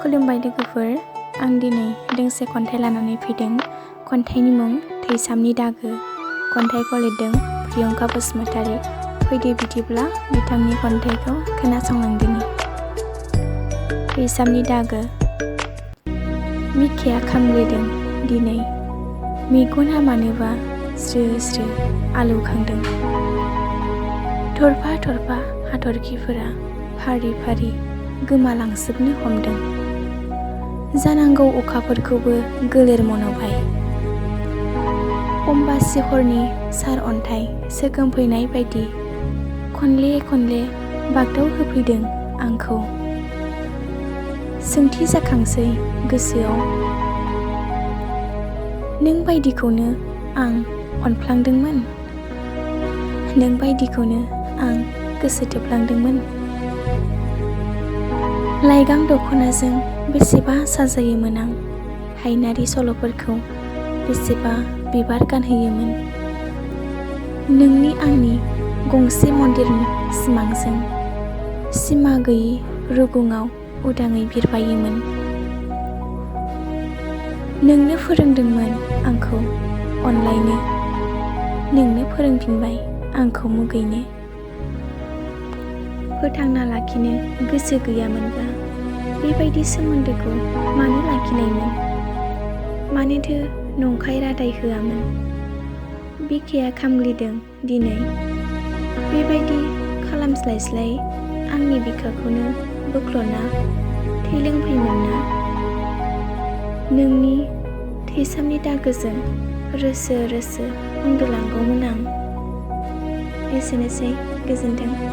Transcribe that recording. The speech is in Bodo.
खुलुमबाय लोगोफोर, आं दिनै दोंसे खन्थाइ लानानै फैदों। खन्थाइनि मुं थैसामनि दागो। खन्थाइखौ लिरदों प्रियंका बसुमतारी। फैदो बिदिब्ला बिथांनि खन्थाइखौ खोनासंलांदिनि। थैसामनि दागो। बिखाया खामग्लिदों दिनै, मेगना मानोबा स्रो स्रो आलौखांदों। थरफा थरफा हाथरखिफोरा फारि फारि गोमालांजोबनो हमदों। जानांगौ अखाफोरखौबो गोलेर मन'बाय। अम्बासि हरनि सार अन्थाइ सोगोमफैनाय बायदि खनले खनले बागदाव होफैदों आंखौ। सोंथि जाखांसै गोसोआव, नों बायदिखौनो आं अनफ्लांदोंमोन, नों बायदिखौनो आं गोसो थोफ्लांदोंमोन। लाइगां दख'नाजों बेसेबा साजायोमोन आं, हायनारि सल'फोरखौ बेसेबा बिबार गानहोयोमोन। नोंनि आंनि गंसे मन्दिरनि सिमांजों सिमा गैयि रुगुङाव उदाङै बिरबायोमोन। नोंनो फोरोंदोंमोन आंखौ अनलायनो, नोंनो फोरोंफिनबाय आंखौ मुगैनो। फोथांना लाखिनो गोसो गैयामोनब्ला बेबायदि सोमोन्दोखौ मानो लाखिनायमोन? मानोथो नंखाय रादाय होआमोन? बिखाया खामग्लिदों दिनै, बेबायदि खालामस्लायस्लाय आंनि बिखाखौनो बोख्ल'ना थै लोंफैमोनना। नोंनि थैसामनि दागोजों रोसो रोसो उन्दुलांगौमोन आं। एसेनोसै, गोजोन्थों।